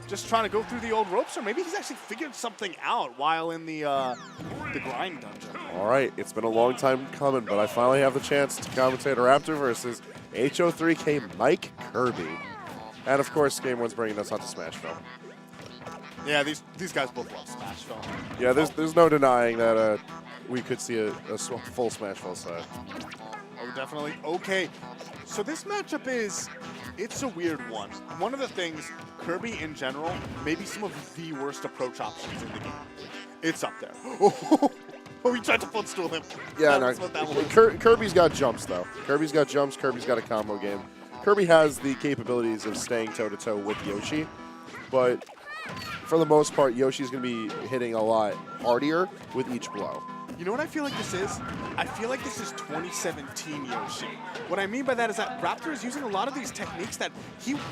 just trying to go through the old ropes, or maybe he's actually figured something out while in the grind dungeon. All right, it's been a long time coming, but I finally have the chance to commentate a Raptor versus Ho3K MikeKirby. And of course, Game 1's bringing us onto Smashville. Yeah, these guys both love Smashville. Yeah, there's no denying that we could see a full Smashville side. Oh, definitely. Okay, so this matchup it's a weird one. One of the things, Kirby in general, maybe some of the worst approach options in the game. It's up there. Oh, he tried to footstool him. Yeah, That's no, what that was. Kirby's got jumps, though. Kirby's got jumps, Kirby's got a combo game. Kirby has the capabilities of staying toe-to-toe with Yoshi, but for the most part, Yoshi's going to be hitting a lot hardier with each blow. You know what I feel like this is? I feel like this is 2017 Yoshi. What I mean by that is that Raptor is using a lot of these techniques that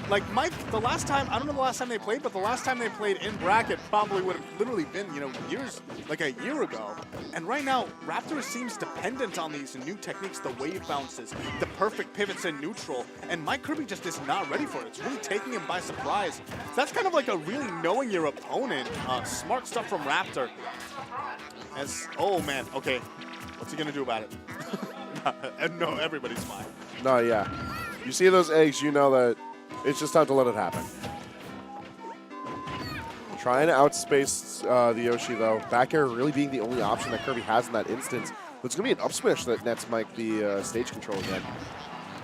like Mike, the last time, I don't know the last time they played, but the last time they played in bracket probably would have literally been, years, like a year ago. And right now, Raptor seems dependent on these new techniques, the wave bounces, the perfect pivots in neutral, and MikeKirby just is not ready for it. It's really taking him by surprise. So that's kind of like a really knowing your opponent. Smart stuff from Raptor. Oh man, okay, what's he gonna do about it? No, everybody's fine. No, yeah. You see those eggs, you know that it's just time to let it happen. Trying to outspace the Yoshi, though. Back air really being the only option that Kirby has in that instance. But it's going to be an up smash that nets Mike the stage control again.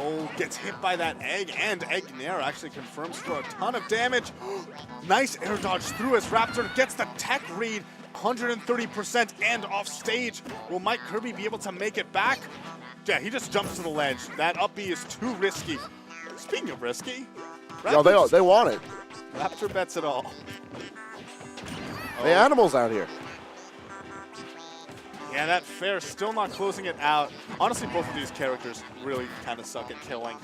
Oh, gets hit by that egg, and Egg Nair actually confirms for a ton of damage. Nice air dodge through as Raptor gets the tech read. 130% and off stage. Will MikeKirby be able to make it back? Yeah, he just jumps to the ledge. That up B is too risky. Speaking of risky, no, they want it. Raptor bets it all. The animals out here. Yeah, that fair still not closing it out. Honestly, both of these characters really kind of suck at killing.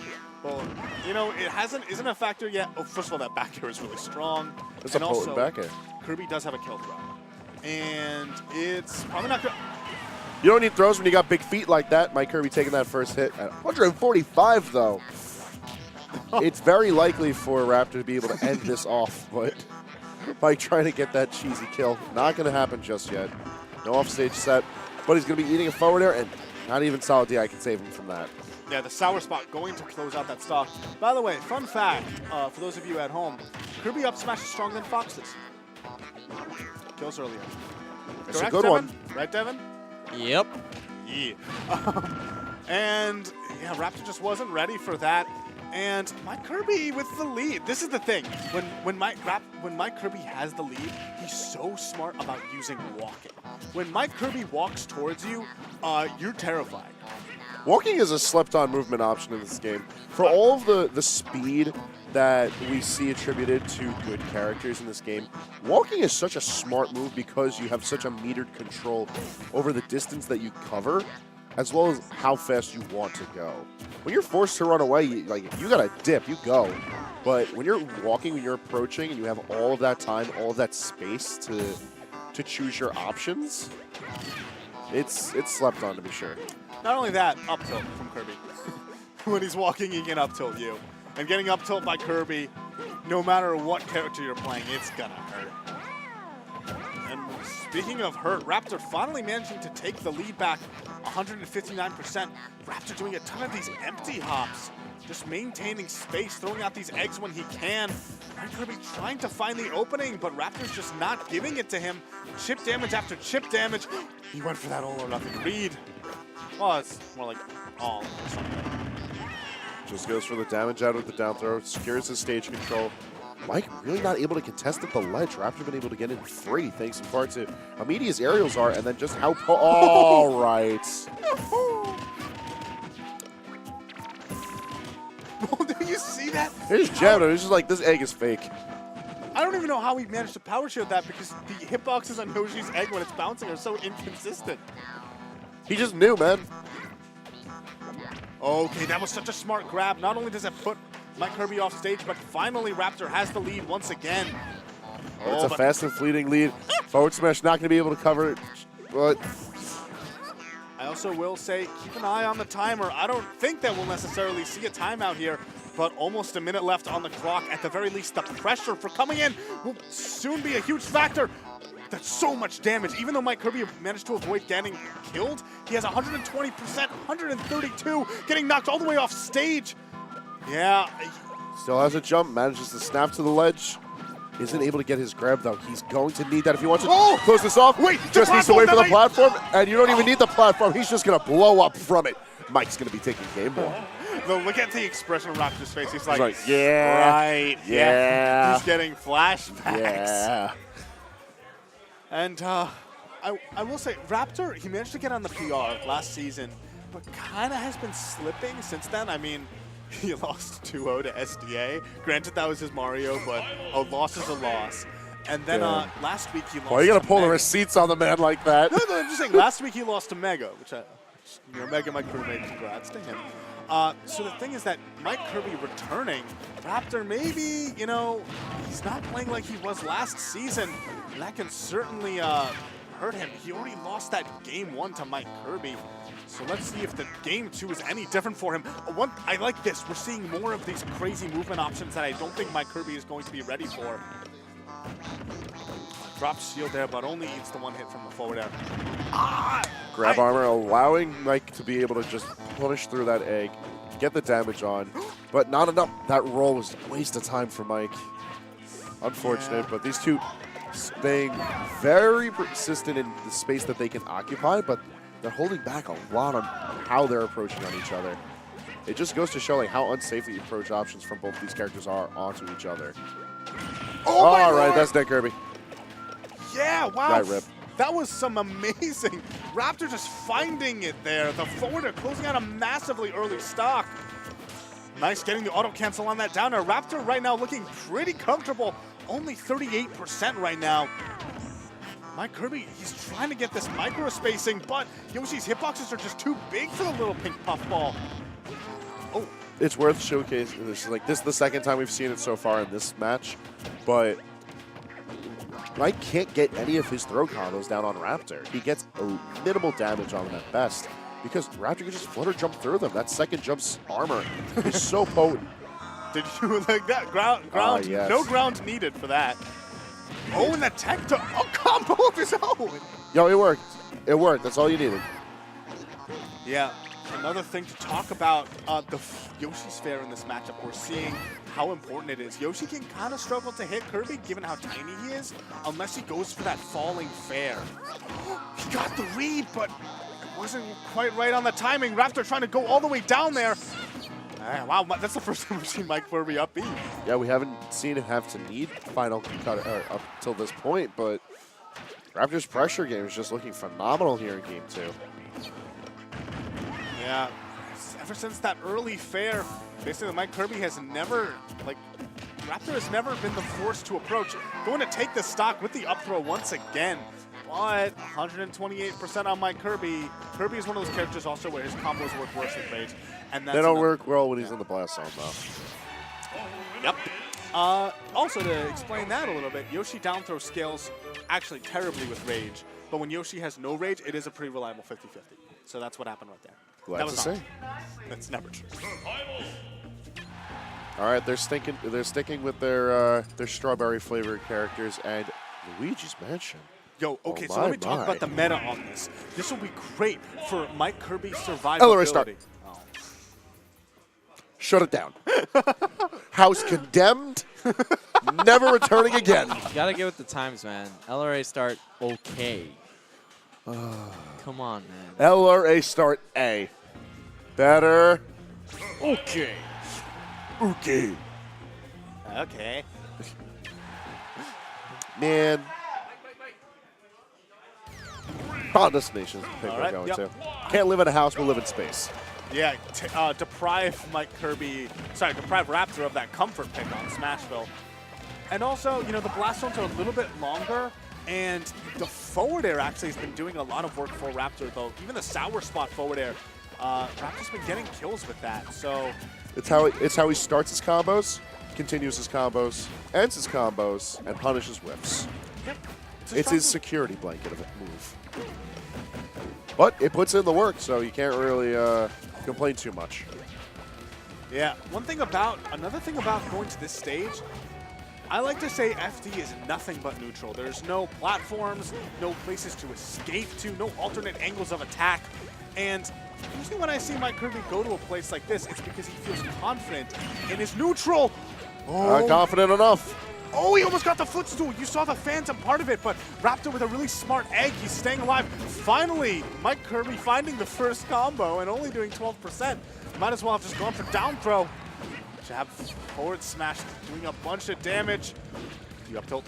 Well, it isn't a factor yet. Oh, first of all, that back air is really strong. It's a potent back air. Kirby does have a kill throw. And it's probably not good. You don't need throws when you got big feet like that. MikeKirby taking that first hit at 145, though. It's very likely for Raptor to be able to end this off, but Mike trying to get that cheesy kill. Not going to happen just yet. No offstage set, but he's going to be eating a forward air, and not even solid DI can save him from that. Yeah, the sour spot going to close out that stock. By the way, fun fact, for those of you at home, Kirby up smash is stronger than Fox's. Kills earlier. It's Correct, a good Devin? one. Right, Devin? Yep. Yeah. And yeah, Raptor just wasn't ready for that. And MikeKirby with the lead. This is the thing. When MikeKirby has the lead, he's so smart about using walking. When MikeKirby walks towards you, you're terrified. Walking is a slept-on movement option in this game. For all of the speed that we see attributed to good characters in this game, walking is such a smart move because you have such a metered control over the distance that you cover, as well as how fast you want to go. When you're forced to run away, you gotta dip, you go. But when you're walking, when you're approaching, and you have all of that time, all of that space to choose your options, it's slept on, to be sure. Not only that, up tilt from Kirby. When he's walking, he can up tilt you. And getting up tilt by Kirby, no matter what character you're playing, it's gonna hurt. And speaking of hurt, Raptor finally managing to take the lead back 159%. Raptor doing a ton of these empty hops, just maintaining space, throwing out these eggs when he can. Kirby trying to find the opening, but Raptor's just not giving it to him. Chip damage after chip damage. He went for that all or nothing read. Well, it's more like all or something. Just goes for the damage out of the down throw, secures his stage control. Mike really not able to contest at the ledge. Raptor been able to get in free, thanks in part to how meaty his aerials are, and then just how all right. Do you see that? Here's Jam. It's just like, this egg is fake. I don't even know how he managed to power shield that because the hitboxes on Yoshi's egg when it's bouncing are so inconsistent. He just knew, man. Okay, that was such a smart grab. Not only does it put MikeKirby off stage, but finally Raptor has the lead once again. It's a fast and fleeting lead. Forward smash not going to be able to cover it, but I also will say, keep an eye on the timer. I don't think that we'll necessarily see a timeout here. but almost a minute left on the clock. At the very least, the pressure for coming in will soon be a huge factor. That's so much damage. Even though MikeKirby managed to avoid getting killed, he has 120%, 132, getting knocked all the way off stage. Yeah. Still has a jump, manages to snap to the ledge. Isn't able to get his grab, though. He's going to need that if he wants to close this off. Wait, just needs to wait for the platform, and you don't even need the platform. He's just going to blow up from it. Mike's going to be taking game ball. Look at the expression on Raptor's face. He's like, yeah, right, yeah. He's getting flashbacks. Yeah. And I will say, Raptor, he managed to get on the PR last season, but kind of has been slipping since then. I mean, he lost 2-0 to SDA. Granted, that was his Mario, but a loss is a loss. And then last week he lost. Why are you going to pull Mega. the receipts on the man like that? No, I'm just saying, last week he lost to Mega, which Mega, my crewmate, congrats to him. So the thing is that MikeKirby returning, Raptor maybe, he's not playing like he was last season. And that can certainly hurt him. He already lost that game 1 to MikeKirby. So let's see if the game 2 is any different for him. I like this. We're seeing more of these crazy movement options that I don't think MikeKirby is going to be ready for. Drops shield there, but only eats the one hit from the forward air. Grab armor, allowing Mike to be able to just punish through that egg, get the damage on, but not enough. That roll was a waste of time for Mike. Unfortunate, but these two staying very persistent in the space that they can occupy, but they're holding back a lot on how they're approaching on each other. It just goes to show like how unsafe the approach options from both these characters are onto each other. All right, that's MikeKirby. Yeah, wow. Right, rip. That was some amazing. Raptor just finding it there. The forwarder closing out a massively early stock. Nice getting the auto cancel on that downer. Raptor right now looking pretty comfortable. Only 38% right now. MikeKirby, he's trying to get this micro spacing, but Yoshi's hitboxes are just too big for the little pink puffball. Oh. It's worth showcasing. This is the second time we've seen it so far in this match, but Mike can't get any of his throw combos down on Raptor. He gets a minimal damage on them at best because Raptor can just flutter jump through them. That second jump's armor is so potent. Did you like that? Ground, Yes. No ground needed for that. Oh, and that tech to combo of his own. Yo, it worked. It worked. That's all you needed. Yeah. Another thing to talk about, the Yoshi's fair in this matchup. We're seeing how important it is. Yoshi can kind of struggle to hit Kirby given how tiny he is, unless he goes for that falling fair. He got the read, but it wasn't quite right on the timing. Raptor trying to go all the way down there. Wow, that's the first time we've seen MikeKirby up B. Yeah, we haven't seen him have to need final cut up till this point, but Raptor's pressure game is just looking phenomenal here in game 2. Yeah, ever since that early fair, basically MikeKirby has never, Raptor has never been the force to approach. Going to take the stock with the up throw once again, but 128% on MikeKirby. Kirby is one of those characters also where his combos work worse with rage. And that's They don't work well when he's in the blast zone, though. Yep. Also, to explain that a little bit, Yoshi down throw scales actually terribly with rage, but when Yoshi has no rage, it is a pretty reliable 50-50. So that's what happened right there. Glad to see. That's never true. All right, they're sticking with their strawberry flavored characters and Luigi's Mansion. Yo, okay, Oh so let me talk about the meta on this. This will be great for MikeKirby's survivability. Start. Shut it down. House condemned. Never returning again. You gotta get with the times, man. LRA start okay. Come on, man. LRA start A. Better. Okay. Okay. Okay. Man. Final destination is the pick All we're right, going yep. to. Can't live in a house, we'll live in space. Yeah, deprive Raptor of that comfort pick on Smashville. And also, the blast zones are a little bit longer, and the forward air actually has been doing a lot of work for Raptor, though. Even the sour spot forward air, Raptor's been getting kills with that. So It's how he starts his combos, continues his combos, ends his combos, and punishes whips. yep, It's his security blanket of a move. But it puts in the work, so you can't really complain too much. Yeah, another thing about going to this stage, I like to say FD is nothing but neutral. There's no platforms, no places to escape to, no alternate angles of attack. And usually when I see MikeKirby go to a place like this, it's because he feels confident in his neutral. Not confident enough. Oh, he almost got the footstool. You saw the phantom part of it, but Raptor with a really smart egg. He's staying alive. Finally, MikeKirby finding the first combo and only doing 12%. Might as well have just gone for down throw. Jab forward smash, doing a bunch of damage. The up tilt.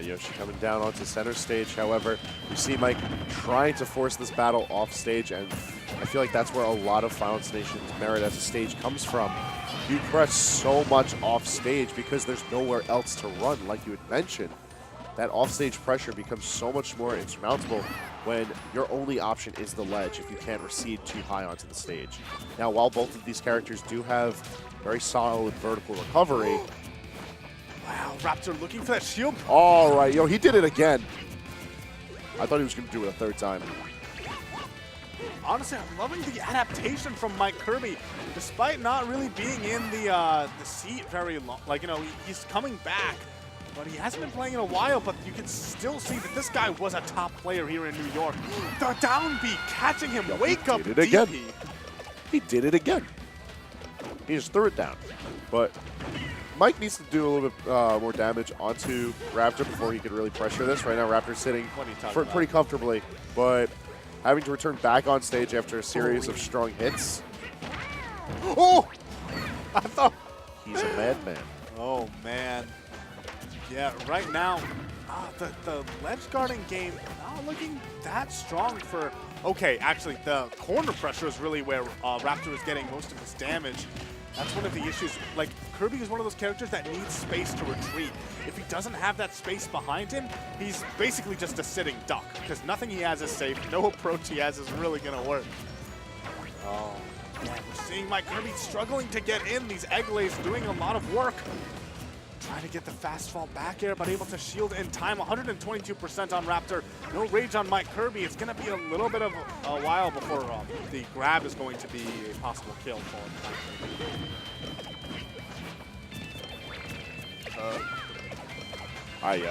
Yoshi coming down onto center stage. However, you see Mike trying to force this battle off stage, and I feel like that's where a lot of Final Destination's merit as a stage comes from. You press so much off stage because there's nowhere else to run, like you had mentioned. That offstage pressure becomes so much more insurmountable when your only option is the ledge if you can't recede too high onto the stage. Now, while both of these characters do have very solid vertical recovery. Wow, Raptor looking for that shield. All right, yo, he did it again. I thought he was going to do it a third time. Honestly, I'm loving the adaptation from MikeKirby, despite not really being in the seat very long. Like, you know, he's coming back, but he hasn't been playing in a while, but you can still see that this guy was a top player here in New York. The down B catching him, wake up He did it DP. again. He did it again. He just threw it down. But Mike needs to do a little bit more damage onto Raptor before he could really pressure this. Right now, Raptor's sitting pretty comfortably, but having to return back on stage after a series of strong hits. Oh! I thought... He's a madman. Oh, man. Yeah, right now, the ledge guarding game not looking that strong for... Okay, actually, the corner pressure is really where Raptor is getting most of his damage. That's one of the issues. Like, Kirby is one of those characters that needs space to retreat. If he doesn't have that space behind him, he's basically just a sitting duck, because nothing he has is safe. No approach he has is really going to work. Oh, man, we're seeing MikeKirby struggling to get in. These egg lays doing a lot of work. Trying to get the fast fall back air, but able to shield in time. 122% on Raptor. No rage on MikeKirby. It's going to be a little bit of a while before the grab is going to be a possible kill for him.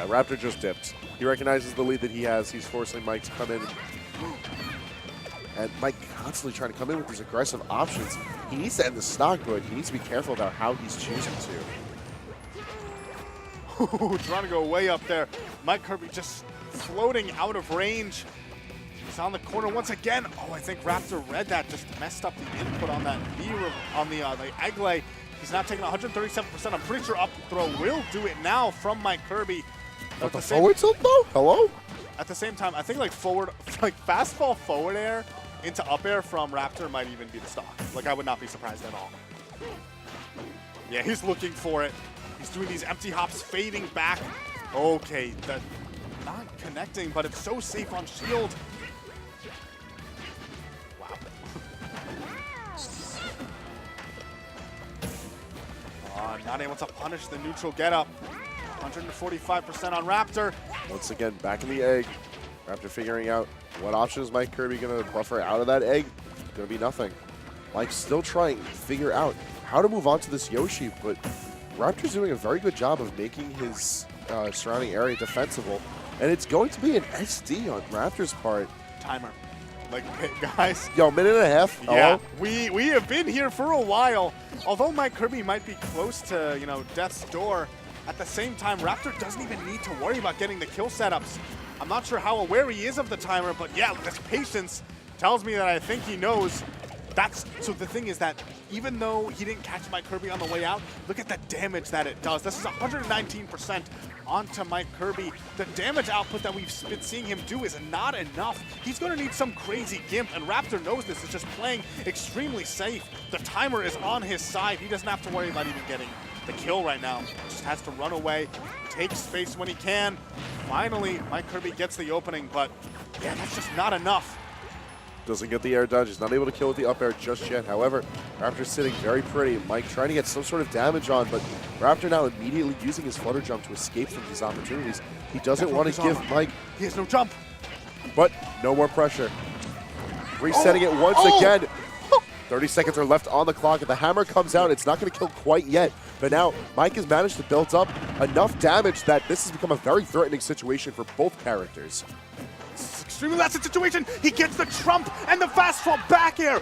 Raptor just dipped. He recognizes the lead that he has. He's forcing Mike to come in. And Mike constantly trying to come in with these aggressive options. He needs to end the stock, but he needs to be careful about how he's choosing to. Trying to go way up there. MikeKirby just floating out of range. He's on the corner once again. Oh, I think Raptor read that, just messed up the input on that on the egg lay. He's now taking 137%. I'm pretty sure up throw will do it now from MikeKirby. But the forward tilt though? Hello? At the same time, I think like fast fall forward air into up air from Raptor might even be the stock. Like, I would not be surprised at all. Yeah, he's looking for it. He's doing these empty hops, fading back. Okay, not connecting, but it's so safe on shield. Wow. Not able to punish the neutral getup. 145% on Raptor. Once again, back in the egg. Raptor figuring out what option is MikeKirby going to buffer out of that egg. Going to be nothing. Mike's still trying to figure out how to move on to this Yoshi, but Raptor's doing a very good job of making his surrounding area defensible, and it's going to be an SD on Raptor's part. Timer. Like, guys. Yo, minute and a half. Yeah, hello? we have been here for a while. Although MikeKirby might be close to, you know, death's door, at the same time, Raptor doesn't even need to worry about getting the kill setups. I'm not sure how aware he is of the timer, but yeah, this patience tells me that I think he knows. So the thing is that even though he didn't catch MikeKirby on the way out, look at the damage that it does. This is 119% onto MikeKirby. The damage output that we've been seeing him do is not enough. He's going to need some crazy gimp, and Raptor knows this. It's just playing extremely safe. The timer is on his side. He doesn't have to worry about even getting the kill right now. Just has to run away, take space when he can. Finally, MikeKirby gets the opening, but yeah, that's just not enough. Doesn't get the air dodge. He's not able to kill with the up air just yet. However, Raptor's sitting very pretty. Mike trying to get some sort of damage on, but Raptor now immediately using his flutter jump to escape from these opportunities. He doesn't want to give Mike... He has no jump. But no more pressure. Resetting it once again. 30 seconds are left on the clock. If the hammer comes out, it's not going to kill quite yet. But now, Mike has managed to build up enough damage that this has become a very threatening situation for both characters. This is extremely last situation. He gets the trump and the fast fall back air.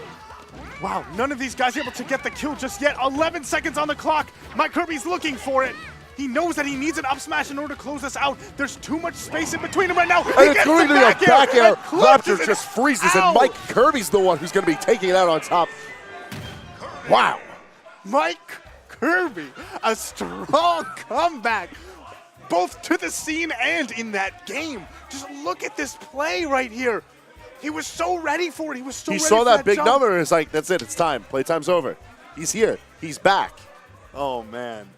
Wow, none of these guys able to get the kill just yet. 11 seconds on the clock. MikeKirby's looking for it. He knows that he needs an up smash in order to close this out. There's too much space in between him right now. And it's going to be a back air. Raptor just freezes, Ow. and MikeKirby's the one who's going to be taking it out on top. Wow. MikeKirby, a strong comeback, both to the scene and in that game. Just look at this play right here. He was so ready for it. He was so ready for saw that big jump. number and it's like, that's it, it's time. Playtime's over. He's here. He's back. Oh, man.